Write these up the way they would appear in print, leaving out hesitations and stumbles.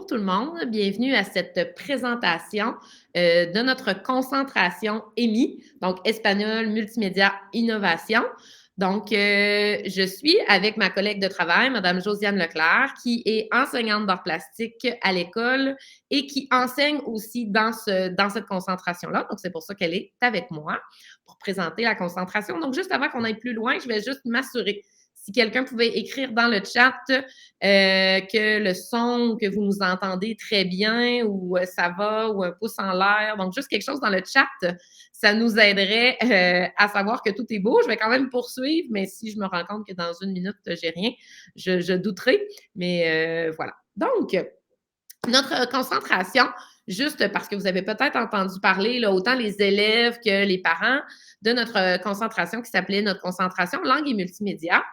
Bonjour tout le monde, bienvenue à cette présentation de notre concentration EMI, donc Espagnol, Multimédia, Innovation. Donc, je suis avec ma collègue de travail, Madame Josiane Leclerc, qui est enseignante d'art plastique à l'école et qui enseigne aussi dans cette concentration-là. Donc, c'est pour ça qu'elle est avec moi pour présenter la concentration. Donc, juste avant qu'on aille plus loin, je vais juste m'assurer si quelqu'un pouvait écrire dans le chat que le son, que vous nous entendez très bien ou ça va ou un pouce en l'air. Donc, juste quelque chose dans le chat, ça nous aiderait à savoir que tout est beau. Je vais quand même poursuivre, mais si je me rends compte que dans une minute, j'ai rien, je douterai. Mais voilà. Donc, notre concentration, juste parce que vous avez peut-être entendu parler, là, autant les élèves que les parents, de notre concentration qui s'appelait notre concentration langue et multimédia.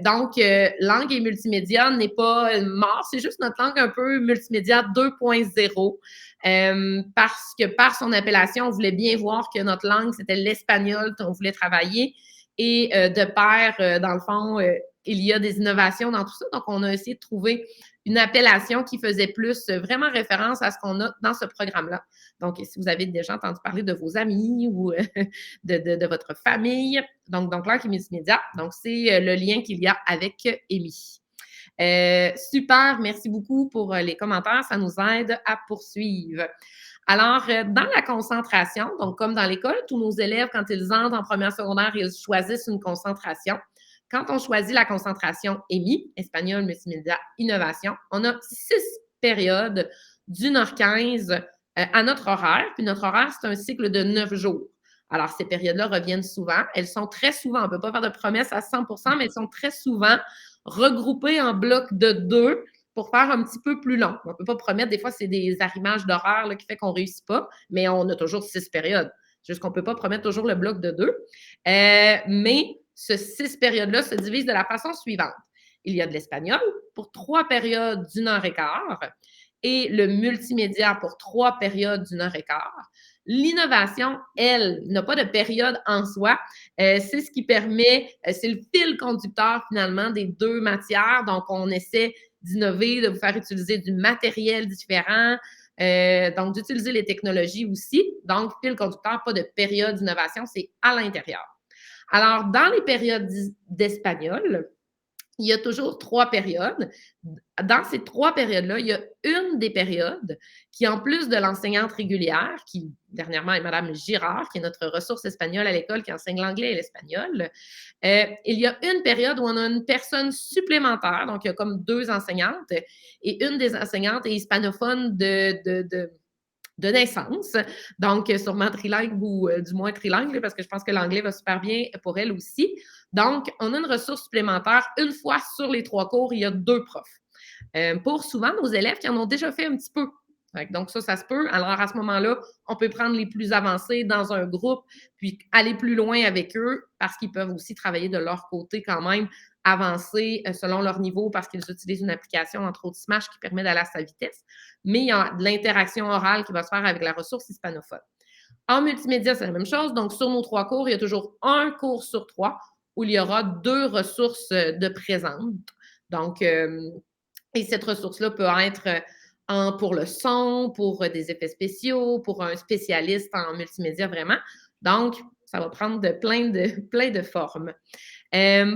Donc, langue et multimédia n'est pas mort, c'est juste notre langue un peu multimédia 2.0. Parce que par son appellation, on voulait bien voir que notre langue, c'était l'espagnol qu'on voulait travailler. Et de pair, dans le fond, il y a des innovations dans tout ça. Donc, on a essayé de trouver une appellation qui faisait plus vraiment référence à ce qu'on a dans ce programme-là. Donc, si vous avez déjà entendu parler de vos amis ou de votre famille, donc langue et multimédia, donc c'est le lien qu'il y a avec EMI. Super, merci beaucoup pour les commentaires, ça nous aide à poursuivre. Alors, dans la concentration, donc comme dans l'école, tous nos élèves, quand ils entrent en première secondaire, ils choisissent une concentration. Quand on choisit la concentration EMI, Espagnol, Multimédia, Innovation, on a 6 périodes d'1h15 à notre horaire. Puis notre horaire, c'est un cycle de 9 jours. Alors, ces périodes-là reviennent souvent. Elles sont très souvent, on ne peut pas faire de promesses à 100%, mais elles sont très souvent regroupées en blocs de 2 pour faire un petit peu plus long. On ne peut pas promettre, des fois, c'est des arrimages d'horaire qui fait qu'on ne réussit pas, mais on a toujours 6 périodes. Juste qu'on ne peut pas promettre toujours le bloc de 2. Mais ces 6 périodes-là se divisent de la façon suivante. Il y a de l'espagnol pour 3 périodes d'1h15 et le multimédia pour 3 périodes d'1h15. L'innovation, elle, n'a pas de période en soi. C'est ce qui permet, c'est le fil conducteur finalement des 2 matières. Donc, on essaie d'innover, de vous faire utiliser du matériel différent, donc d'utiliser les technologies aussi. Donc, fil conducteur, pas de période d'innovation, c'est à l'intérieur. Alors, dans les périodes d'espagnol, il y a toujours 3 périodes. Dans ces 3 périodes-là, il y a une des périodes qui, en plus de l'enseignante régulière, qui dernièrement est Madame Girard, qui est notre ressource espagnole à l'école, qui enseigne l'anglais et l'espagnol, il y a une période où on a une personne supplémentaire, donc il y a comme 2 enseignantes, et une des enseignantes est hispanophone de naissance, donc sûrement trilingue ou du moins trilingue, parce que je pense que l'anglais va super bien pour elle aussi. Donc, on a une ressource supplémentaire. Une fois sur les 3 cours, il y a 2 profs. Pour souvent nos élèves qui en ont déjà fait un petit peu. Donc, ça se peut. Alors, à ce moment-là, on peut prendre les plus avancés dans un groupe, puis aller plus loin avec eux, parce qu'ils peuvent aussi travailler de leur côté quand même, avancer selon leur niveau, parce qu'ils utilisent une application, entre autres Smash, qui permet d'aller à sa vitesse. Mais il y a de l'interaction orale qui va se faire avec la ressource hispanophone. En multimédia, c'est la même chose. Donc, sur nos 3 cours, il y a toujours un cours sur 3 où il y aura 2 ressources de présentes. Donc, et cette ressource-là peut être pour le son, pour des effets spéciaux, pour un spécialiste en multimédia vraiment. Donc, ça va prendre plein de formes.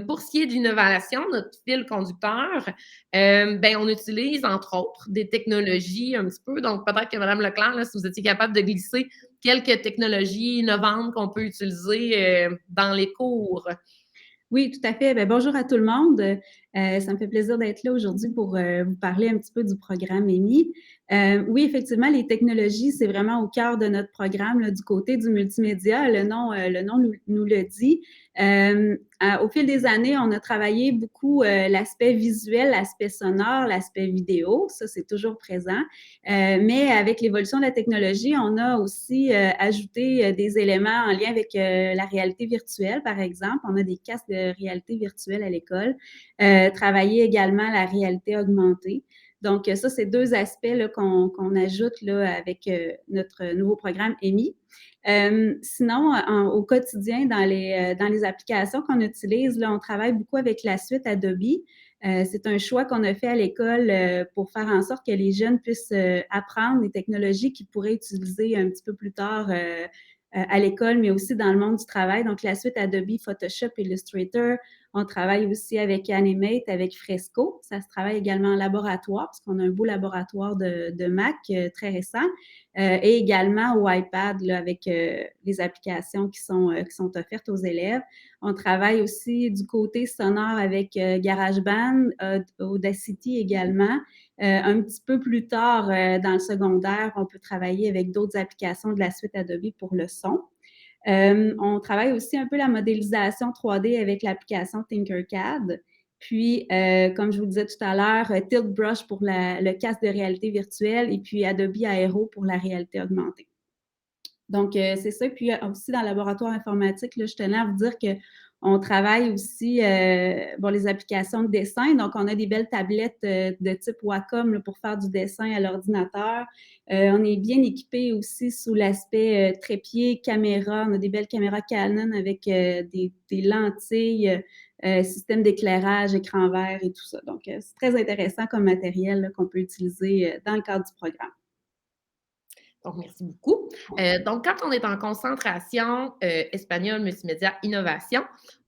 Pour ce qui est d'innovation, notre fil conducteur, on utilise, entre autres, des technologies un petit peu. Donc, peut-être que Mme Leclerc, là, si vous étiez capable de glisser quelques technologies innovantes qu'on peut utiliser dans les cours. Oui, tout à fait. Bien, bonjour à tout le monde. Ça me fait plaisir d'être là aujourd'hui pour vous parler un petit peu du programme EMI. Oui, effectivement, les technologies, c'est vraiment au cœur de notre programme là, du côté du multimédia. Le nom nous le dit. Au fil des années, on a travaillé beaucoup l'aspect visuel, l'aspect sonore, l'aspect vidéo. Ça, c'est toujours présent. Mais avec l'évolution de la technologie, on a aussi ajouté des éléments en lien avec la réalité virtuelle, par exemple. On a des casques de réalité virtuelle à l'école. Travailler également la réalité augmentée. Donc, ça, c'est 2 aspects qu'on ajoute là, avec notre nouveau programme EMI. Sinon, au quotidien, dans les applications qu'on utilise, là, on travaille beaucoup avec la suite Adobe. C'est un choix qu'on a fait à l'école pour faire en sorte que les jeunes puissent apprendre des technologies qu'ils pourraient utiliser un petit peu plus tard à l'école, mais aussi dans le monde du travail. Donc, la suite Adobe, Photoshop, Illustrator. On travaille aussi avec Animate, avec Fresco. Ça se travaille également en laboratoire, parce qu'on a un beau laboratoire de Mac très récent. Et également au iPad là, avec les applications qui sont offertes aux élèves. On travaille aussi du côté sonore avec GarageBand, Audacity également. Un petit peu plus tard dans le secondaire, on peut travailler avec d'autres applications de la suite Adobe pour le son. On travaille aussi un peu la modélisation 3D avec l'application Tinkercad. Puis, comme je vous disais tout à l'heure, Tilt Brush pour le casque de réalité virtuelle et puis Adobe Aero pour la réalité augmentée. Donc, c'est ça. Puis aussi dans le laboratoire informatique, là, je tenais à vous dire qu'on travaille aussi les applications de dessin. Donc, on a des belles tablettes de type Wacom là, pour faire du dessin à l'ordinateur. On est bien équipé aussi sous l'aspect trépied, caméra. On a des belles caméras Canon avec des lentilles, système d'éclairage, écran vert et tout ça. Donc, c'est très intéressant comme matériel là, qu'on peut utiliser dans le cadre du programme. Donc, merci beaucoup. Donc, quand on est en concentration espagnol, multimédia, innovation,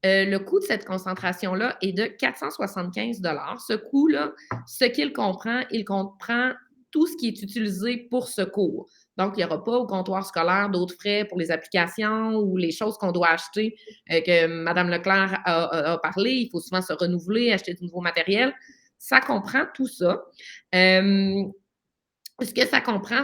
le coût de cette concentration-là est de 475 $. Ce coût-là, ce qu'il comprend, il comprend tout ce qui est utilisé pour ce cours. Donc, il n'y aura pas au comptoir scolaire d'autres frais pour les applications ou les choses qu'on doit acheter, que Mme Leclerc a parlé. Il faut souvent se renouveler, acheter du nouveau matériel. Ça comprend tout ça. Ce que ça comprend,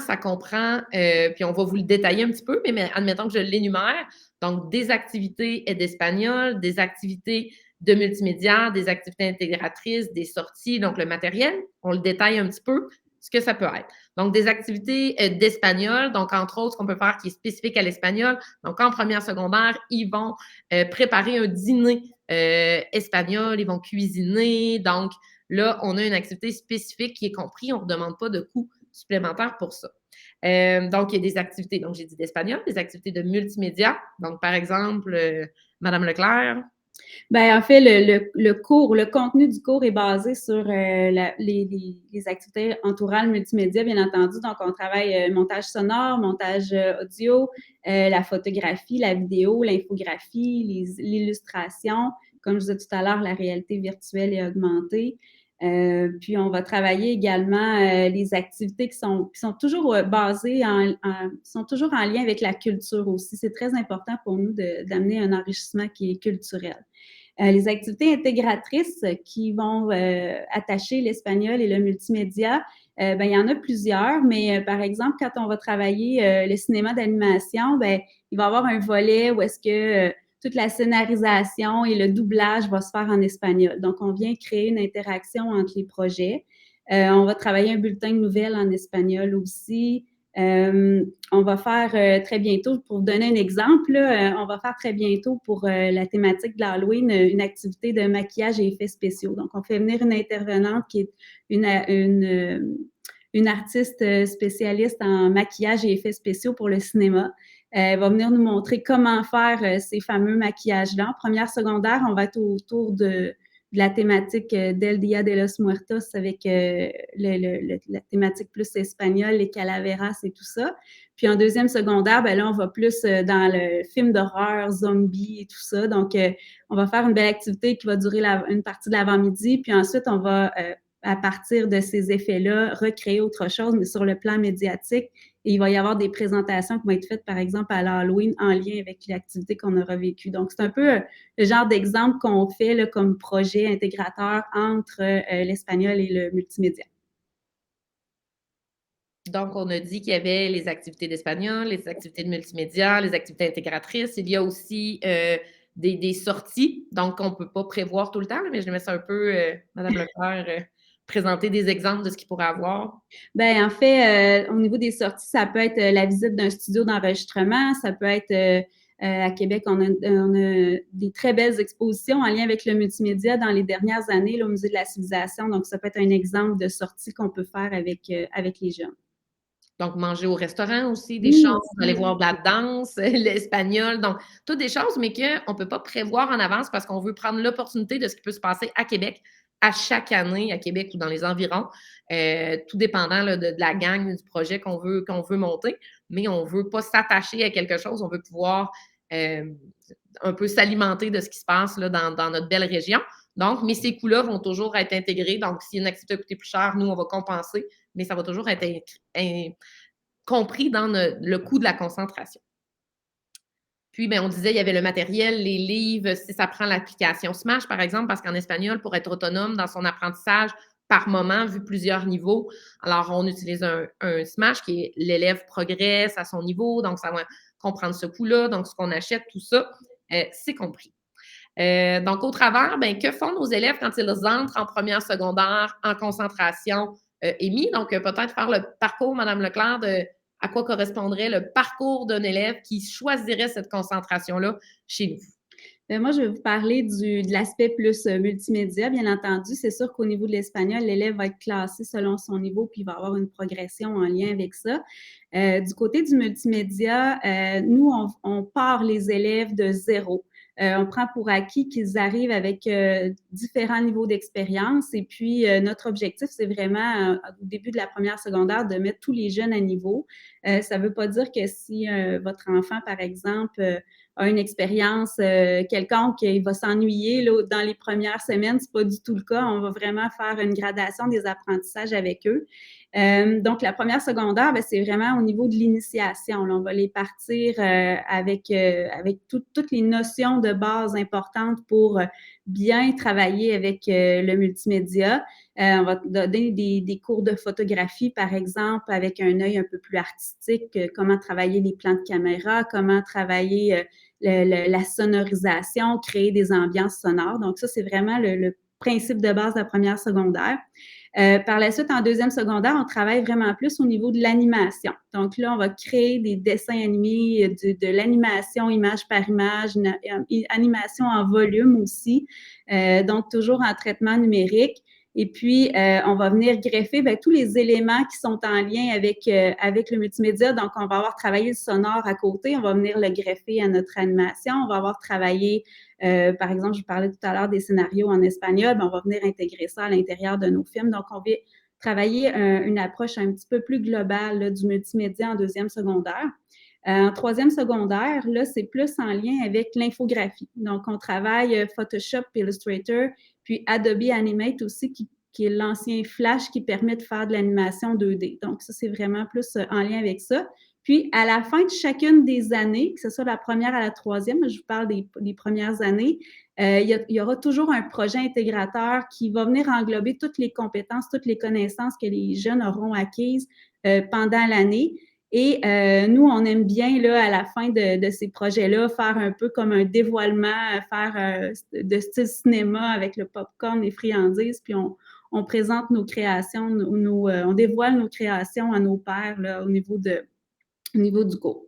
puis on va vous le détailler un petit peu, mais admettons que je l'énumère. Donc, des activités d'espagnol, des activités de multimédia, des activités intégratrices, des sorties, donc le matériel, on le détaille un petit peu, ce que ça peut être. Donc, des activités d'espagnol, donc entre autres, ce qu'on peut faire qui est spécifique à l'espagnol. Donc, en première secondaire, ils vont préparer un dîner espagnol, ils vont cuisiner. Donc, là, on a une activité spécifique qui est comprise, on ne demande pas de coût supplémentaires pour ça. Donc, il y a des activités, donc j'ai dit d'espagnol, des activités de multimédia. Donc, par exemple, Madame Leclerc. Ben, en fait, le cours, le contenu du cours est basé sur les activités entourant le multimédia, bien entendu. Donc, on travaille montage sonore, montage audio, la photographie, la vidéo, l'infographie, l'illustration, comme je disais tout à l'heure, la réalité virtuelle et augmentée. Puis, on va travailler également les activités qui sont toujours basées sont toujours en lien avec la culture aussi. C'est très important pour nous d'amener un enrichissement qui est culturel. Les activités intégratrices qui vont attacher l'espagnol et le multimédia, il y en a plusieurs, mais par exemple, quand on va travailler le cinéma d'animation, il va y avoir un volet où est-ce que toute la scénarisation et le doublage va se faire en espagnol. Donc, on vient créer une interaction entre les projets. On va travailler un bulletin de nouvelles en espagnol aussi. On va faire très bientôt, pour vous donner un exemple, on va faire très bientôt pour la thématique de l'Halloween une activité de maquillage et effets spéciaux. Donc, on fait venir une intervenante qui est une artiste spécialiste en maquillage et effets spéciaux pour le cinéma. Elle va venir nous montrer comment faire ces fameux maquillages-là. En première secondaire, on va être autour de la thématique d'El Dia de los Muertos avec la thématique plus espagnole, les calaveras et tout ça. Puis en deuxième secondaire, là, on va plus dans le film d'horreur, zombies et tout ça. Donc, on va faire une belle activité qui va durer une partie de l'avant-midi. Puis ensuite, on va, à partir de ces effets-là, recréer autre chose, mais sur le plan médiatique. Et il va y avoir des présentations qui vont être faites, par exemple, à l'Halloween en lien avec l'activité qu'on aura vécue. Donc, c'est un peu le genre d'exemple qu'on fait là, comme projet intégrateur entre l'espagnol et le multimédia. Donc, on a dit qu'il y avait les activités d'espagnol, les activités de multimédia, les activités intégratrices. Il y a aussi des sorties, donc on ne peut pas prévoir tout le temps, mais je mets ça un peu, Mme Leclerc, présenter des exemples de ce qu'il pourrait avoir. En fait, au niveau des sorties, ça peut être la visite d'un studio d'enregistrement, ça peut être à Québec, on a des très belles expositions en lien avec le multimédia dans les dernières années là, au Musée de la civilisation. Donc, ça peut être un exemple de sortie qu'on peut faire avec les jeunes. Donc, manger au restaurant aussi, des Oui, choses, aller aussi. voir de la danse, l'espagnol, donc toutes des choses, mais qu'on ne peut pas prévoir en avance parce qu'on veut prendre l'opportunité de ce qui peut se passer à Québec à chaque année à Québec ou dans les environs, tout dépendant là, de la gang du projet qu'on veut monter, mais on ne veut pas s'attacher à quelque chose, on veut pouvoir un peu s'alimenter de ce qui se passe là, dans notre belle région. Donc, mais ces coûts-là vont toujours être intégrés. Donc, si une activité a coûté plus cher, nous, on va compenser, mais ça va toujours être compris dans le coût de la concentration. Puis, bien, on disait, il y avait le matériel, les livres, si ça prend l'application Smash, par exemple, parce qu'en espagnol, pour être autonome dans son apprentissage par moment, vu plusieurs niveaux, alors on utilise un Smash qui est l'élève progresse à son niveau, donc ça va comprendre ce coût-là, donc ce qu'on achète, tout ça, c'est compris. Donc, au travers, bien, que font nos élèves quand ils entrent en première secondaire en concentration émis? Donc, peut-être faire le parcours, Madame Leclerc, de à quoi correspondrait le parcours d'un élève qui choisirait cette concentration-là chez nous. Moi, je vais vous parler de l'aspect plus multimédia, bien entendu. C'est sûr qu'au niveau de l'espagnol, l'élève va être classé selon son niveau, puis il va avoir une progression en lien avec ça. Du côté du multimédia, nous, on part les élèves de zéro. On prend pour acquis qu'ils arrivent avec différents niveaux d'expérience. Et puis, notre objectif, c'est vraiment, au début de la première secondaire, de mettre tous les jeunes à niveau. Ça ne veut pas dire que si votre enfant, par exemple, a une expérience quelconque, il va s'ennuyer là, dans les premières semaines. C'est pas du tout le cas. On va vraiment faire une gradation des apprentissages avec eux. Donc, la première secondaire, bien, c'est vraiment au niveau de l'initiation. Là, on va les partir avec toutes les notions de base importantes pour bien travailler avec le multimédia. On va donner des cours de photographie, par exemple, avec un œil un peu plus artistique, comment travailler les plans de caméra, comment travailler la sonorisation, créer des ambiances sonores. Donc, ça, c'est vraiment le principe de base de la première secondaire. Par la suite, en deuxième secondaire, on travaille vraiment plus au niveau de l'animation. Donc là, on va créer des dessins animés, de l'animation image par image, une animation en volume aussi, donc toujours en traitement numérique. Et puis, on va venir greffer tous les éléments qui sont en lien avec le multimédia. Donc, on va avoir travaillé le sonore à côté, on va venir le greffer à notre animation. On va avoir travaillé, par exemple, je parlais tout à l'heure des scénarios en espagnol, on va venir intégrer ça à l'intérieur de nos films. Donc, on va travailler une approche un petit peu plus globale là, du multimédia en deuxième secondaire. En troisième secondaire, là, c'est plus en lien avec l'infographie. Donc, on travaille Photoshop, Illustrator, puis Adobe Animate aussi, qui est l'ancien Flash qui permet de faire de l'animation 2D. Donc, ça, c'est vraiment plus en lien avec ça. Puis, à la fin de chacune des années, que ce soit la première à la troisième, je vous parle des premières années, il y aura toujours un projet intégrateur qui va venir englober toutes les compétences, toutes les connaissances que les jeunes auront acquises pendant l'année. Et nous, on aime bien, là, à la fin de ces projets-là, faire un peu comme un dévoilement, faire de style cinéma avec le popcorn, les friandises, puis on présente nos créations, on dévoile nos créations à nos pairs là, au niveau du cours.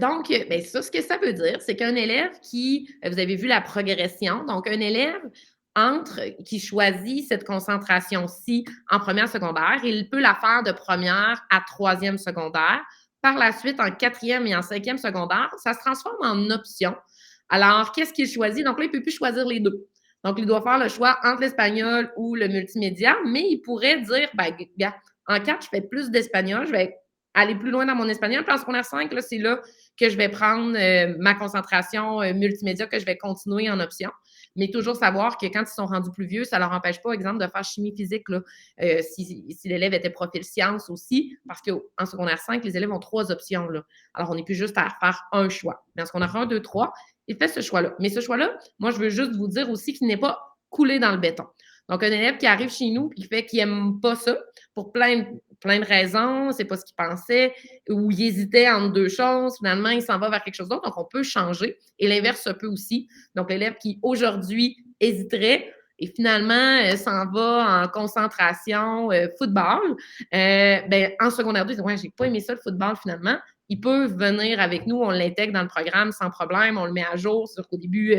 Donc, bien, ça, ce que ça veut dire, c'est qu'un élève vous avez vu la progression, donc un élève qui choisit cette concentration-ci en première secondaire, il peut la faire de première à troisième secondaire. Par la suite, en quatrième et en cinquième secondaire, ça se transforme en option. Alors, qu'est-ce qu'il choisit? Donc là, il ne peut plus choisir les deux. Donc, il doit faire le choix entre l'espagnol ou le multimédia, mais il pourrait dire, ben, gars, en 4, je fais plus d'espagnol, je vais aller plus loin dans mon espagnol. Puis en secondaire 5, là, c'est là que je vais prendre ma concentration multimédia, que je vais continuer en option. Mais toujours savoir que quand ils sont rendus plus vieux, ça ne leur empêche pas, exemple, de faire chimie physique, là, si l'élève était profil sciences aussi, parce qu'en secondaire 5, les élèves ont 3 options. Là. Alors, on n'est plus juste à faire un choix. Mais en secondaire 1, 2, 3, il fait ce choix-là. Mais ce choix-là, moi, je veux juste vous dire aussi qu'il n'est pas coulé dans le béton. Donc, un élève qui arrive chez nous et qui n'aime pas ça, pour plein de raisons, c'est pas ce qu'il pensait, ou il hésitait entre deux choses, finalement, il s'en va vers quelque chose d'autre, donc on peut changer. Et l'inverse se peut aussi. Donc, l'élève qui, aujourd'hui, hésiterait et finalement s'en va en concentration football, ben, en secondaire 2, il dit « Ouais, j'ai pas aimé ça, le football, finalement. » Ils peuvent venir avec nous, on l'intègre dans le programme sans problème, on le met à jour, c'est-à-dire qu'au début,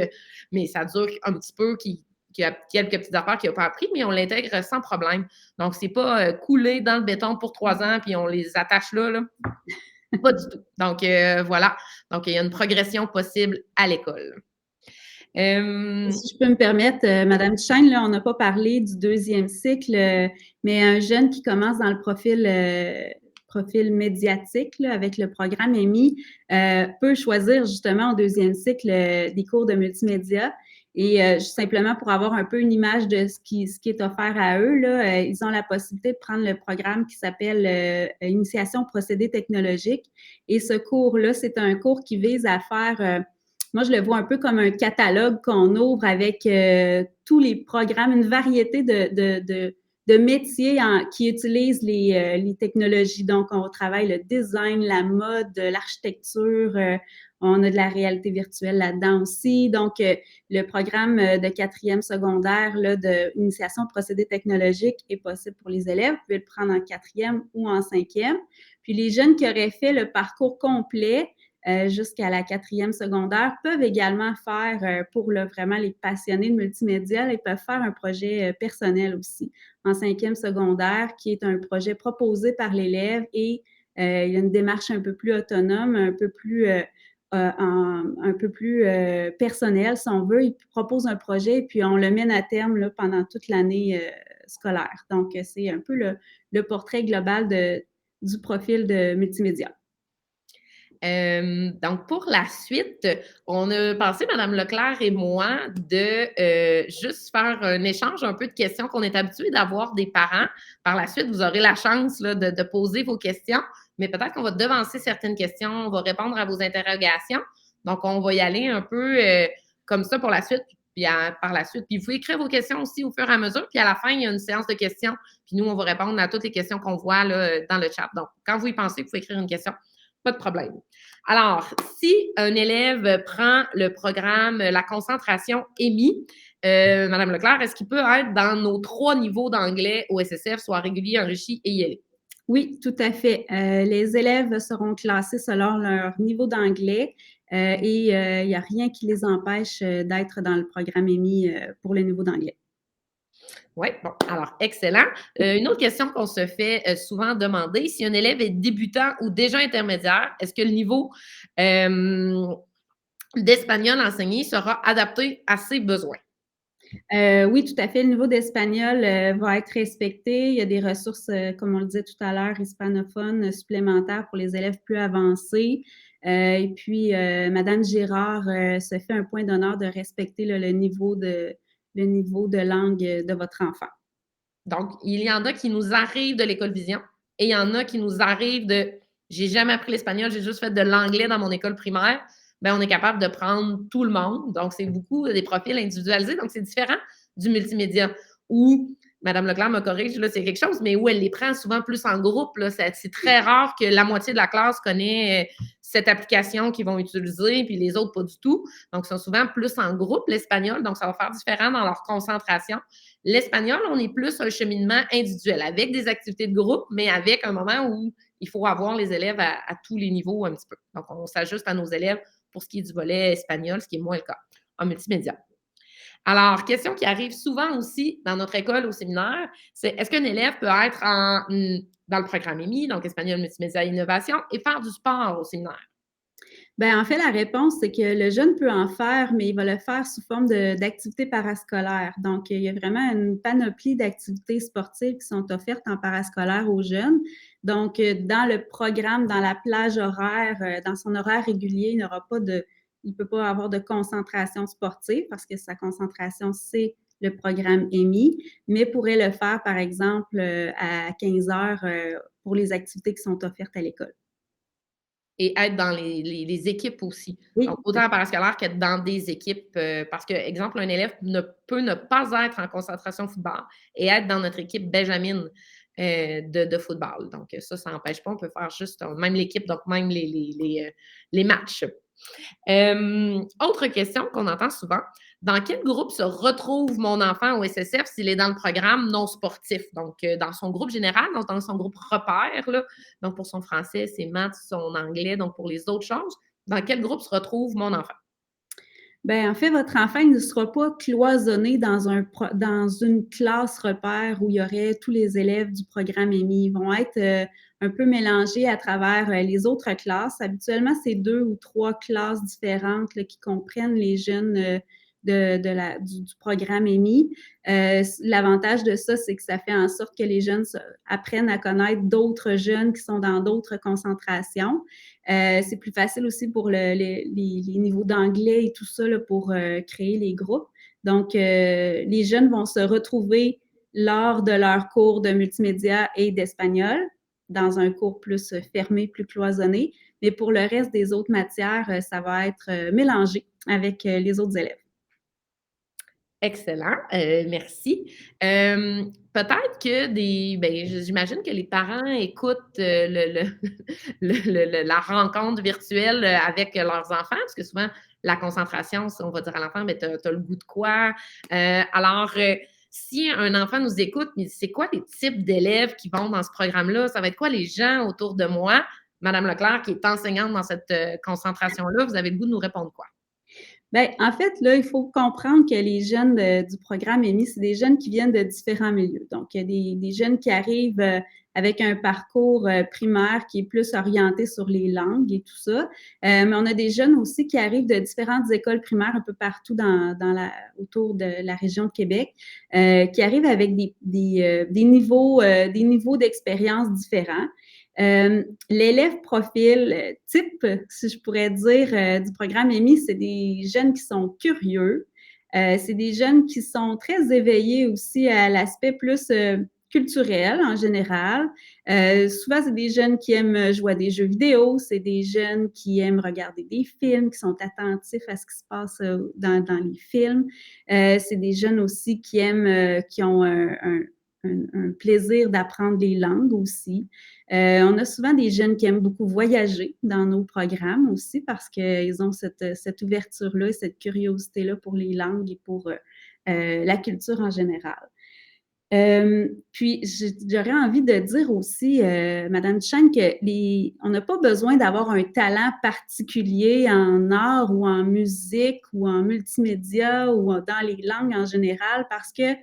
mais ça dure un petit peu, qu'il y a quelques petites affaires qu'il n'a pas appris, mais on l'intègre sans problème. Donc, c'est pas coulé dans le béton pour 3 ans, puis on les attache là, là. Pas du tout. Donc, voilà. Donc, il y a une progression possible à l'école. Si je peux me permettre, Madame Duchesne, là, on n'a pas parlé du deuxième cycle, mais un jeune qui commence dans le profil médiatique là, avec le programme EMI peut choisir justement au deuxième cycle des cours de multimédia. Et simplement pour avoir un peu une image de ce qui est offert à eux, là, ils ont la possibilité de prendre le programme qui s'appelle Initiation aux procédés technologiques. Et ce cours-là, c'est un cours qui vise à faire moi, je le vois un peu comme un catalogue qu'on ouvre avec tous les programmes, une variété de métiers qui utilisent les technologies. Donc, on travaille le design, la mode, l'architecture, on a de la réalité virtuelle là-dedans aussi. Donc, le programme de quatrième secondaire là, d'initiation aux procédés technologiques est possible pour les élèves. Vous pouvez le prendre en quatrième ou en cinquième. Puis, les jeunes qui auraient fait le parcours complet, jusqu'à la quatrième secondaire, peuvent également faire, pour vraiment les passionnés de multimédia, ils peuvent faire un projet personnel aussi en cinquième secondaire, qui est un projet proposé par l'élève et il y a une démarche un peu plus autonome, un peu plus personnelle, si on veut. Il propose un projet et puis on le mène à terme là, pendant toute l'année scolaire. Donc, c'est un peu le portrait global du profil de multimédia. Donc, pour la suite, on a pensé, Mme Leclerc et moi, de juste faire un échange un peu de questions qu'on est habitué d'avoir des parents. Par la suite, vous aurez la chance là, de poser vos questions, mais peut-être qu'on va devancer certaines questions, on va répondre à vos interrogations. Donc, on va y aller un peu comme ça pour la suite. Puis par la suite. Puis vous pouvez écrire vos questions aussi au fur et à mesure. Puis à la fin, il y a une séance de questions. Puis nous, on va répondre à toutes les questions qu'on voit là, dans le chat. Donc, quand vous y pensez, vous pouvez écrire une question. Pas de problème. Alors, si un élève prend le programme La concentration EMI, Mme Leclerc, est-ce qu'il peut être dans nos 3 niveaux d'anglais au SSF, soit régulier, enrichi et ILE? Oui, tout à fait. Les élèves seront classés selon leur niveau d'anglais et il n'y a rien qui les empêche d'être dans le programme EMI pour le niveau d'anglais. Oui, bon, alors, excellent. Une autre question qu'on se fait souvent demander, si un élève est débutant ou déjà intermédiaire, est-ce que le niveau d'espagnol enseigné sera adapté à ses besoins? Oui, tout à fait. Le niveau d'espagnol va être respecté. Il y a des ressources, comme on le disait tout à l'heure, hispanophones supplémentaires pour les élèves plus avancés. Et puis, Madame Girard se fait un point d'honneur de respecter là, le niveau de langue de votre enfant. Donc, il y en a qui nous arrivent de l'école Vision et il y en a qui nous arrivent de j'ai jamais appris l'espagnol, j'ai juste fait de l'anglais dans mon école primaire. Bien, on est capable de prendre tout le monde. Donc, c'est beaucoup des profils individualisés. Donc, c'est différent du multimédia où Mme Leclerc me corrige, là, c'est quelque chose, mais où elle les prend souvent plus en groupe. Là. C'est très rare que la moitié de la classe connaît cette application qu'ils vont utiliser, puis les autres pas du tout. Donc, ils sont souvent plus en groupe, l'espagnol. Donc, ça va faire différent dans leur concentration. L'espagnol, on est plus un cheminement individuel avec des activités de groupe, mais avec un moment où il faut avoir les élèves à tous les niveaux un petit peu. Donc, on s'ajuste à nos élèves pour ce qui est du volet espagnol, ce qui est moins le cas en multimédia. Alors, question qui arrive souvent aussi dans notre école au séminaire, c'est est-ce qu'un élève peut être dans le programme EMI, donc espagnol, multimédia, innovation, et faire du sport au séminaire? Bien, en fait, la réponse, c'est que le jeune peut en faire, mais il va le faire sous forme d'activités parascolaires. Donc, il y a vraiment une panoplie d'activités sportives qui sont offertes en parascolaire aux jeunes. Donc, dans le programme, dans la plage horaire, dans son horaire régulier, il ne peut pas avoir de concentration sportive parce que sa concentration, c'est le programme EMI, mais pourrait le faire, par exemple, à 15 heures pour les activités qui sont offertes à l'école. Et être dans les équipes aussi. Oui, Donc, autant en parascolaire qu'être dans des équipes, parce que, exemple, un élève peut ne pas être en concentration football et être dans notre équipe Benjamin de football. Donc, ça n'empêche pas, on peut faire juste même l'équipe, donc même les matchs. Autre question qu'on entend souvent, dans quel groupe se retrouve mon enfant au SSF s'il est dans le programme non sportif? Donc, dans son groupe général, donc dans son groupe repère, là, donc pour son français, ses maths, son anglais, donc pour les autres choses, dans quel groupe se retrouve mon enfant? Bien, en fait, votre enfant il ne sera pas cloisonné dans une classe repère où il y aurait tous les élèves du programme EMI. Ils vont être un peu mélangés à travers les autres classes. Habituellement, c'est 2 ou 3 classes différentes là, qui comprennent les jeunes du programme EMI. L'avantage de ça, c'est que ça fait en sorte que les jeunes apprennent à connaître d'autres jeunes qui sont dans d'autres concentrations. C'est plus facile aussi pour les niveaux d'anglais et tout ça là, pour créer les groupes. Donc, les jeunes vont se retrouver lors de leur cours de multimédia et d'espagnol dans un cours plus fermé, plus cloisonné. Mais pour le reste des autres matières, ça va être mélangé avec les autres élèves. Excellent, merci. Peut-être que j'imagine que les parents écoutent, la rencontre virtuelle, avec leurs enfants, parce que souvent la concentration, on va dire à l'enfant: «Ben, tu as le goût de quoi?» Alors, si un enfant nous écoute, mais c'est quoi les types d'élèves qui vont dans ce programme-là? Ça va être quoi les gens autour de moi? Madame Leclerc, qui est enseignante dans cette, concentration-là, vous avez le goût de nous répondre quoi? Bien, en fait, là, il faut comprendre que les jeunes du programme EMI, c'est des jeunes qui viennent de différents milieux. Donc, il y a des jeunes qui arrivent avec un parcours primaire qui est plus orienté sur les langues et tout ça. Mais on a des jeunes aussi qui arrivent de différentes écoles primaires un peu partout autour de la région de Québec, qui arrivent avec des niveaux d'expérience différents. L'élève profil type, si je pourrais dire, du programme EMI, c'est des jeunes qui sont curieux. C'est des jeunes qui sont très éveillés aussi à l'aspect plus culturel en général. Souvent, c'est des jeunes qui aiment jouer à des jeux vidéo, c'est des jeunes qui aiment regarder des films, qui sont attentifs à ce qui se passe dans les films. C'est des jeunes aussi qui ont un plaisir d'apprendre les langues aussi. On a souvent des jeunes qui aiment beaucoup voyager dans nos programmes aussi parce qu'ils ont cette ouverture-là, cette curiosité-là pour les langues et pour la culture en général. Puis, j'aurais envie de dire aussi, Madame Duchesne, on n'a pas besoin d'avoir un talent particulier en art ou en musique ou en multimédia ou dans les langues en général parce que,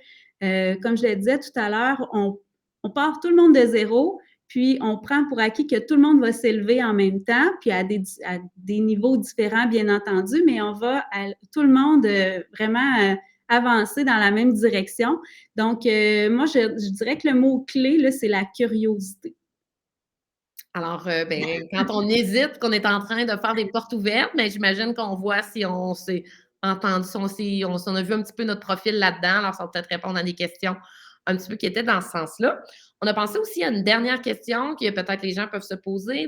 comme je le disais tout à l'heure, on part tout le monde de zéro, puis on prend pour acquis que tout le monde va s'élever en même temps, puis à des niveaux différents, bien entendu, mais on va tout le monde vraiment avancer dans la même direction. Donc, moi, je dirais que le mot-clé, là, c'est la curiosité. Alors, quand on hésite, qu'on est en train de faire des portes ouvertes, mais j'imagine qu'on voit si on s'est entendu, si on a vu un petit peu notre profil là-dedans. Alors, ça va peut-être répondre à des questions un petit peu qui étaient dans ce sens-là. On a pensé aussi à une dernière question que peut-être les gens peuvent se poser.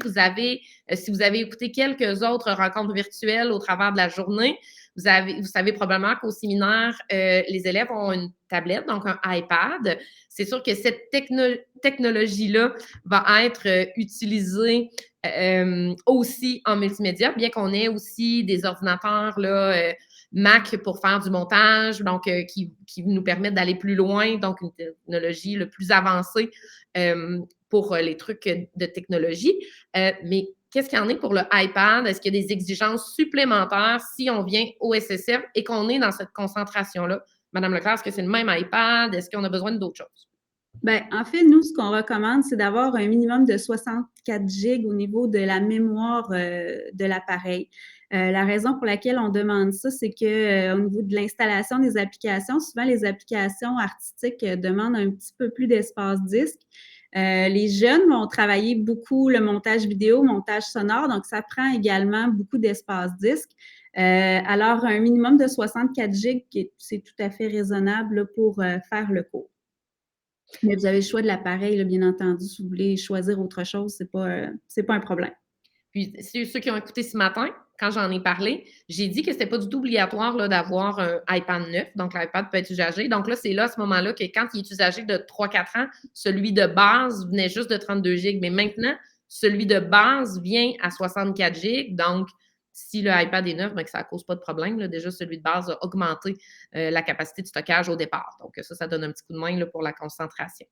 Si vous avez écouté quelques autres rencontres virtuelles au travers de la journée, vous savez probablement qu'au séminaire, les élèves ont une tablette, donc un iPad. C'est sûr que cette technologie-là va être utilisée aussi en multimédia, bien qu'on ait aussi des ordinateurs là, Mac pour faire du montage, donc qui nous permettent d'aller plus loin, donc une technologie le plus avancée pour les trucs de technologie. Mais qu'est-ce qu'il y en est pour le iPad? Est-ce qu'il y a des exigences supplémentaires si on vient au SSF et qu'on est dans cette concentration-là? Madame Leclerc, est-ce que c'est le même iPad? Est-ce qu'on a besoin d'autres choses? Bien, en fait, nous, ce qu'on recommande, c'est d'avoir un minimum de 64 gigs au niveau de la mémoire de l'appareil. La raison pour laquelle on demande ça, c'est que au niveau de l'installation des applications, souvent les applications artistiques demandent un petit peu plus d'espace disque. Les jeunes vont travailler beaucoup le montage vidéo, montage sonore, donc ça prend également beaucoup d'espace disque. Alors, un minimum de 64 gigs, c'est tout à fait raisonnable là, pour faire le cours. Mais vous avez le choix de l'appareil, là, bien entendu. Si vous voulez choisir autre chose, c'est pas un problème. Puis, ceux qui ont écouté ce matin, quand j'en ai parlé, j'ai dit que c'était pas du tout obligatoire là, d'avoir un iPad neuf. Donc, l'iPad peut être usagé. Donc là, c'est là, à ce moment-là, que quand il est usagé de 3-4 ans, celui de base venait juste de 32 gigs. Mais maintenant, celui de base vient à 64 gigs. Donc, si le iPad est neuf, bien que ça ne cause pas de problème. Là. Déjà, celui de base a augmenté la capacité de stockage au départ. Donc, ça donne un petit coup de main là, pour la concentration.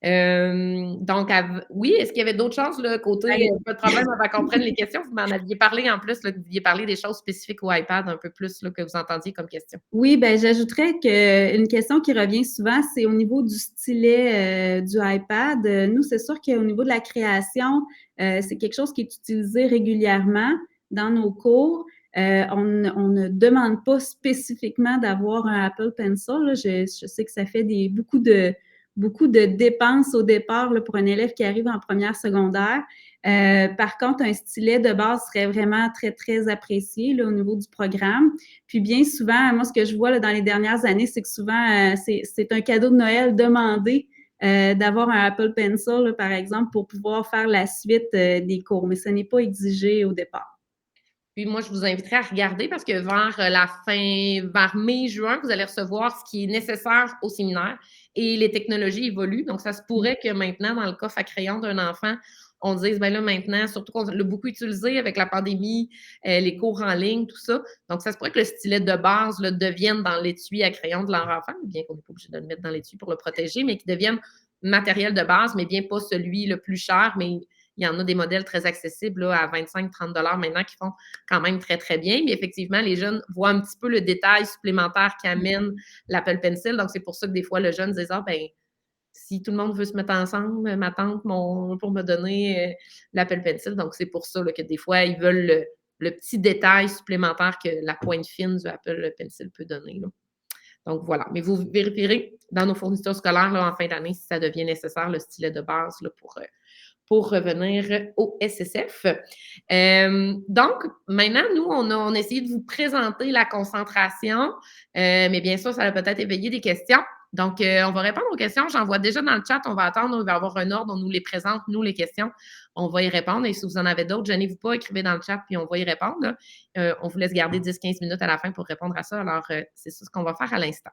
Donc, oui, est-ce qu'il y avait d'autres choses, là, côté, pas de problème avant qu'on prenne les questions? Vous m'en aviez parlé en plus, là, que vous vouliez parler des choses spécifiques au iPad un peu plus, là, que vous entendiez comme question. Oui, ben j'ajouterais qu'une question qui revient souvent, c'est au niveau du stylet du iPad. Nous, c'est sûr qu'au niveau de la création, c'est quelque chose qui est utilisé régulièrement dans nos cours. On ne demande pas spécifiquement d'avoir un Apple Pencil. Là. Je sais que ça fait beaucoup de dépenses au départ là, pour un élève qui arrive en première secondaire. Par contre, un stylet de base serait vraiment très, très apprécié là, au niveau du programme. Puis bien souvent, moi, ce que je vois là, dans les dernières années, c'est que souvent, c'est un cadeau de Noël demandé d'avoir un Apple Pencil, là, par exemple, pour pouvoir faire la suite des cours, mais ce n'est pas exigé au départ. Puis moi, je vous inviterais à regarder parce que vers mai, juin, vous allez recevoir ce qui est nécessaire au séminaire et les technologies évoluent. Donc, ça se pourrait que maintenant, dans le coffre à crayon d'un enfant, on dise, ben là, maintenant, surtout qu'on l'a beaucoup utilisé avec la pandémie, les cours en ligne, tout ça. Donc, ça se pourrait que le stylet de base là, devienne dans l'étui à crayon de leur enfant, bien qu'on n'est pas obligé de le mettre dans l'étui pour le protéger, mais qu'il devienne matériel de base, mais bien pas celui le plus cher, mais il y en a des modèles très accessibles là, à 25-30 maintenant qui font quand même très, très bien. Mais effectivement, les jeunes voient un petit peu le détail supplémentaire qu'amène l'Apple Pencil. Donc, c'est pour ça que des fois, le jeune dit, ah, ben, si tout le monde veut se mettre ensemble, ma tante, pour me donner l'Apple Pencil. Donc, c'est pour ça là, que des fois, ils veulent le petit détail supplémentaire que la pointe fine du Apple Pencil peut donner. Là. Donc, voilà. Mais vous vérifierez dans nos fournitures scolaires là, en fin d'année si ça devient nécessaire, le stylet de base là, pour revenir au SSF. Donc, maintenant, nous, on a essayé de vous présenter la concentration, mais bien sûr, ça va peut-être éveiller des questions. Donc, on va répondre aux questions. J'en vois déjà dans le chat. On va attendre, il va y avoir un ordre. On nous les présente, nous, les questions. On va y répondre. Et si vous en avez d'autres, gênez-vous pas, écrivez dans le chat, puis on va y répondre. On vous laisse garder 10-15 minutes à la fin pour répondre à ça. Alors, c'est ça ce qu'on va faire à l'instant.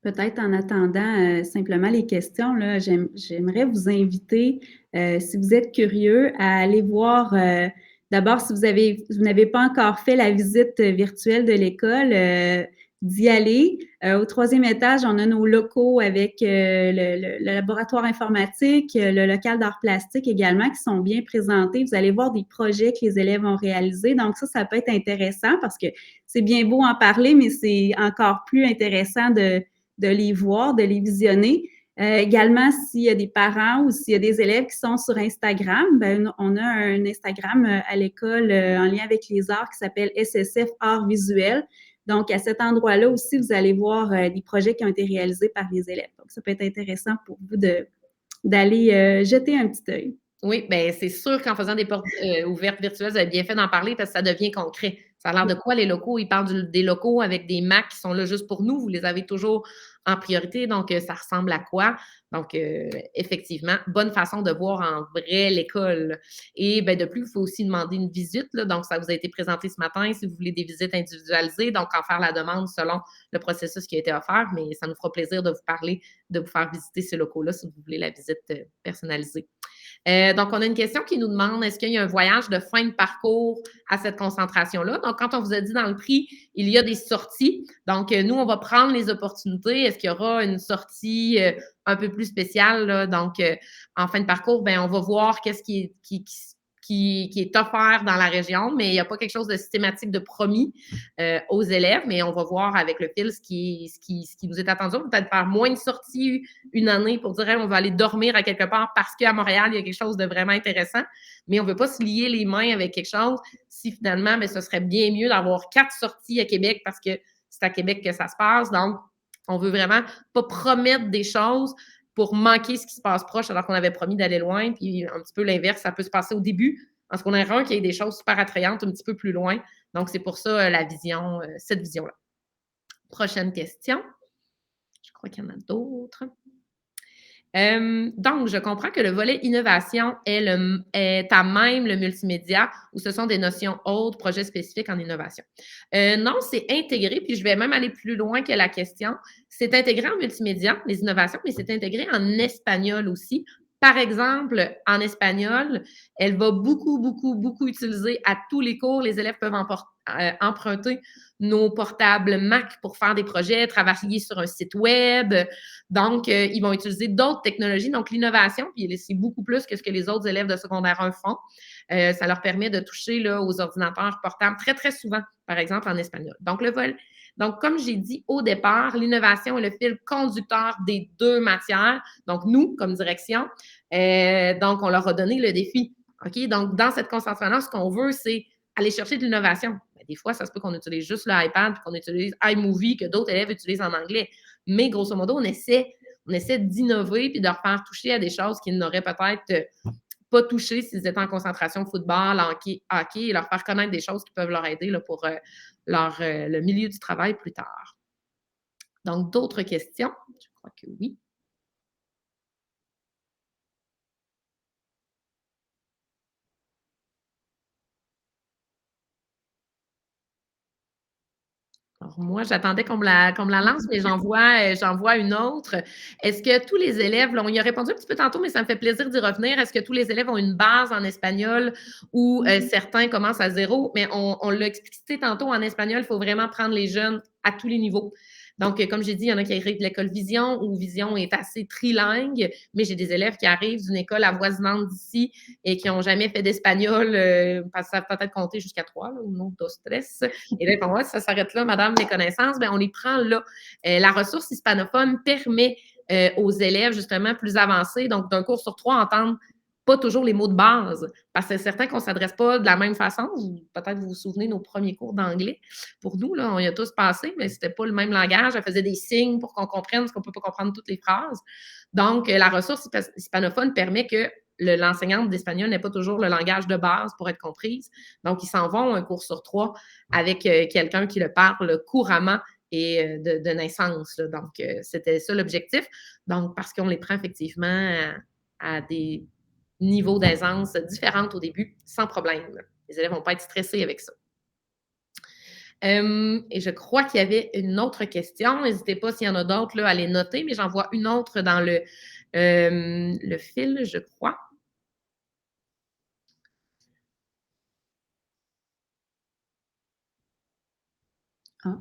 Peut-être en attendant simplement les questions, là, j'aimerais vous inviter, si vous êtes curieux, à aller voir d'abord si vous n'avez pas encore fait la visite virtuelle de l'école, d'y aller. Au troisième étage, on a nos locaux avec le laboratoire informatique, le local d'art plastique également qui sont bien présentés. Vous allez voir des projets que les élèves ont réalisés. Donc ça peut être intéressant parce que c'est bien beau en parler, mais c'est encore plus intéressant de les voir, de les visionner. Également, s'il y a des parents ou s'il y a des élèves qui sont sur Instagram, ben, on a un Instagram à l'école en lien avec les arts qui s'appelle SSF Arts Visuels. Donc, à cet endroit-là aussi, vous allez voir des projets qui ont été réalisés par les élèves. Donc, ça peut être intéressant pour vous d'aller jeter un petit œil. Oui, bien, c'est sûr qu'en faisant des portes ouvertes virtuelles, vous avez bien fait d'en parler parce que ça devient concret. Ça a l'air de quoi les locaux? Ils parlent des locaux avec des Macs qui sont là juste pour nous. Vous les avez toujours en priorité. Donc, ça ressemble à quoi? Donc, effectivement, bonne façon de voir en vrai l'école. Et bien, de plus, il faut aussi demander une visite. Là. Donc, ça vous a été présenté ce matin si vous voulez des visites individualisées. Donc, en faire la demande selon le processus qui a été offert. Mais ça nous fera plaisir de vous parler, de vous faire visiter ces locaux-là si vous voulez la visite personnalisée. Donc, on a une question qui nous demande est-ce qu'il y a un voyage de fin de parcours à cette concentration-là? Donc, quand on vous a dit dans le prix, il y a des sorties. Donc, nous, on va prendre les opportunités. Est-ce qu'il y aura une sortie un peu plus spéciale? Là? Donc, en fin de parcours, ben, on va voir qu'est-ce qui est offert dans la région, mais il n'y a pas quelque chose de systématique de promis aux élèves, mais on va voir avec le fil ce qui nous est attendu. On va peut-être faire moins de sorties une année pour dire hey, on va aller dormir à quelque part parce qu'à Montréal, il y a quelque chose de vraiment intéressant, mais on ne veut pas se lier les mains avec quelque chose si finalement, bien, ce serait bien mieux d'avoir 4 sorties à Québec parce que c'est à Québec que ça se passe. Donc, on veut vraiment pas promettre des choses pour manquer ce qui se passe proche alors qu'on avait promis d'aller loin. Puis un petit peu l'inverse, ça peut se passer au début. Parce qu'on aimerait qu'il y ait des choses super attrayantes un petit peu plus loin. Donc, c'est pour ça la vision, cette vision-là. Prochaine question. Je crois qu'il y en a d'autres. Donc, je comprends que le volet innovation est à même le multimédia ou ce sont des notions autres, projets spécifiques en innovation. Non, c'est intégré, puis je vais même aller plus loin que la question. C'est intégré en multimédia, les innovations, mais c'est intégré en espagnol aussi. Par exemple, en espagnol, elle va beaucoup utiliser à tous les cours. Les élèves peuvent emprunter nos portables Mac pour faire des projets, travailler sur un site web. Donc, ils vont utiliser d'autres technologies. Donc, l'innovation, puis c'est beaucoup plus que ce que les autres élèves de secondaire 1 font. Ça leur permet de toucher là, aux ordinateurs portables très, très souvent, par exemple, en espagnol. Donc, Donc, comme j'ai dit au départ, l'innovation est le fil conducteur des 2 matières. Donc, nous, comme direction, donc on leur a donné le défi. OK? Donc, dans cette concentration-là, ce qu'on veut, c'est aller chercher de l'innovation. Ben, des fois, ça se peut qu'on utilise juste l'iPad puis qu'on utilise iMovie que d'autres élèves utilisent en anglais. Mais grosso modo, on essaie d'innover puis de leur faire toucher à des choses qu'ils n'auraient peut-être pas touché s'ils étaient en concentration football, hockey, et leur faire connaître des choses qui peuvent leur aider là, pour le milieu du travail plus tard. Donc, d'autres questions? Je crois que oui. Alors moi, j'attendais qu'on me la lance, mais j'en vois une autre. Est-ce que tous les élèves, là, on y a répondu un petit peu tantôt, mais ça me fait plaisir d'y revenir. Est-ce que tous les élèves ont une base en espagnol ou certains commencent à zéro? Mais on l'a expliqué tantôt, en espagnol, il faut vraiment prendre les jeunes à tous les niveaux. Donc, comme j'ai dit, il y en a qui arrivent de l'école Vision, où Vision est assez trilingue, mais j'ai des élèves qui arrivent d'une école avoisinante d'ici et qui n'ont jamais fait d'espagnol, parce que ça peut peut-être compter jusqu'à 3, là, ou non, dos, tres. Et là, ils font, ouais, ça s'arrête là, madame, les connaissances. Bien, on les prend là. La ressource hispanophone permet aux élèves, justement, plus avancés, donc d'un cours sur 3, entendre pas toujours les mots de base, parce que c'est certain qu'on ne s'adresse pas de la même façon. Peut-être vous vous souvenez de nos premiers cours d'anglais. Pour nous, là, on y a tous passé, mais c'était pas le même langage. Elle faisait des signes pour qu'on comprenne, parce qu'on ne peut pas comprendre toutes les phrases. Donc, la ressource hispanophone permet que l'enseignante d'espagnol n'ait pas toujours le langage de base pour être comprise. Donc, ils s'en vont un cours sur 3 avec quelqu'un qui le parle couramment et de naissance, là. Donc, c'était ça l'objectif. Donc, parce qu'on les prend effectivement à des niveaux d'aisance différents au début, sans problème. Les élèves ne vont pas être stressés avec ça. Et je crois qu'il y avait une autre question. N'hésitez pas s'il y en a d'autres là, à les noter, mais j'en vois une autre dans le fil, je crois. Ah.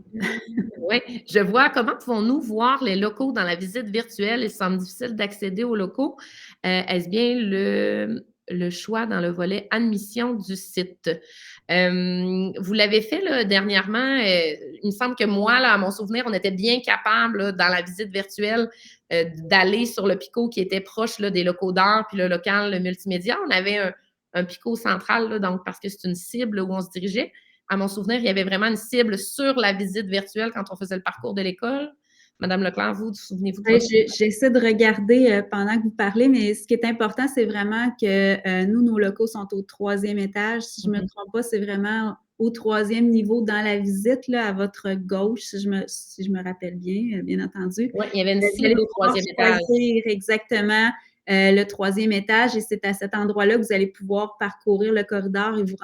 Oui, je vois. Comment pouvons-nous voir les locaux dans la visite virtuelle? Il semble difficile d'accéder aux locaux. Est-ce bien le choix dans le volet admission du site? Vous l'avez fait là, dernièrement. Il me semble que moi, là, à mon souvenir, on était bien capable là, dans la visite virtuelle d'aller sur le Pico qui était proche là, des locaux d'art, puis le local le multimédia. On avait un Pico central, là, donc parce que c'est une cible où on se dirigeait. À mon souvenir, il y avait vraiment une cible sur la visite virtuelle quand on faisait le parcours de l'école. Madame Leclerc, vous souvenez-vous de Oui, votre... j'essaie de regarder pendant que vous parlez, mais ce qui est important, c'est vraiment que nous, nos locaux sont au 3e étage. Si je ne me trompe pas, c'est vraiment au 3e niveau dans la visite, là, à votre gauche, si je me rappelle bien, bien entendu. Oui, il y avait une Vous allez cible au pouvoir 3e étage. choisir exactement le 3e étage et c'est à cet endroit-là que vous allez pouvoir parcourir le corridor et vous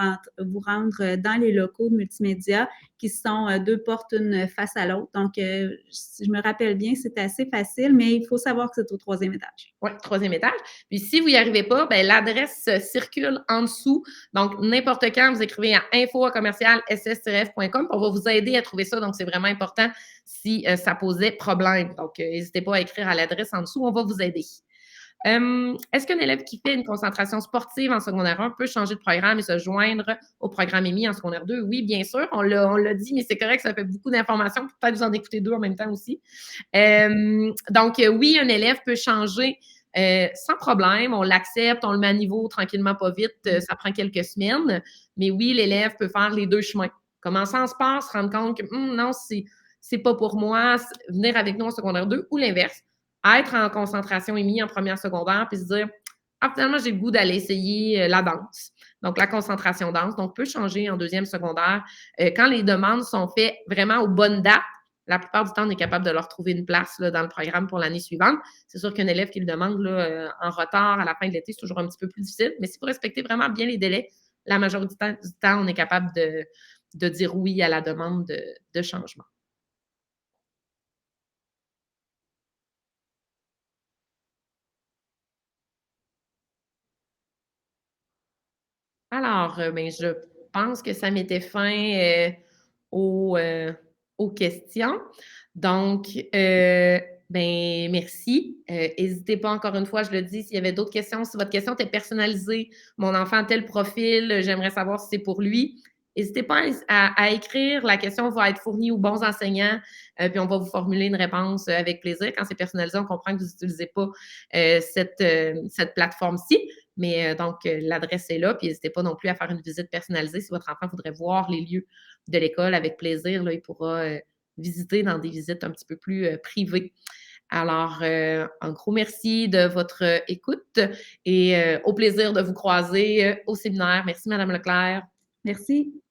rendre dans les locaux de multimédia qui sont 2 portes une face à l'autre. Donc, si je me rappelle bien, c'est assez facile, mais il faut savoir que c'est au 3e étage. Oui, 3e étage. Puis si vous n'y arrivez pas, ben, l'adresse circule en dessous. Donc, n'importe quand, vous écrivez à info@ss-f.com. On va vous aider à trouver ça. Donc, c'est vraiment important si ça posait problème. Donc, n'hésitez pas à écrire à l'adresse en dessous. On va vous aider. Est-ce qu'un élève qui fait une concentration sportive en secondaire 1 peut changer de programme et se joindre au programme EMI en secondaire 2? Oui, bien sûr, on l'a dit, mais c'est correct, ça fait beaucoup d'informations. Peut-être vous en écoutez 2 en même temps aussi. Donc, oui, un élève peut changer sans problème. On l'accepte, on le met à niveau tranquillement, pas vite. Ça prend quelques semaines. Mais oui, l'élève peut faire les 2 chemins. Commencer en sport, se rendre compte que non, c'est pas pour moi, venir avec nous en secondaire 2 ou l'inverse. Être en concentration EMI en première secondaire, puis se dire ah, finalement, j'ai le goût d'aller essayer la danse. Donc, la concentration danse. Donc, peut changer en 2e secondaire. Quand les demandes sont faites vraiment aux bonnes dates, la plupart du temps, on est capable de leur trouver une place là, dans le programme pour l'année suivante. C'est sûr qu'un élève qui le demande là, en retard à la fin de l'été, c'est toujours un petit peu plus difficile. Mais si vous respectez vraiment bien les délais, la majorité du temps, on est capable de dire oui à la demande de changement. Alors, ben, je pense que ça mettait fin aux, aux questions. Donc, ben, merci. N'hésitez pas, encore une fois, je le dis, s'il y avait d'autres questions, si votre question était personnalisée, mon enfant a tel profil, j'aimerais savoir si c'est pour lui. n'hésitez pas à écrire. La question va être fournie aux bons enseignants, puis on va vous formuler une réponse avec plaisir. Quand c'est personnalisé, on comprend que vous n'utilisez pas cette plateforme-ci. Mais donc, l'adresse est là. Puis n'hésitez pas non plus à faire une visite personnalisée. Si votre enfant voudrait voir les lieux de l'école, avec plaisir, là, il pourra visiter dans des visites un petit peu plus privées. Alors, un gros merci de votre écoute et au plaisir de vous croiser au séminaire. Merci, Madame Leclerc. Merci.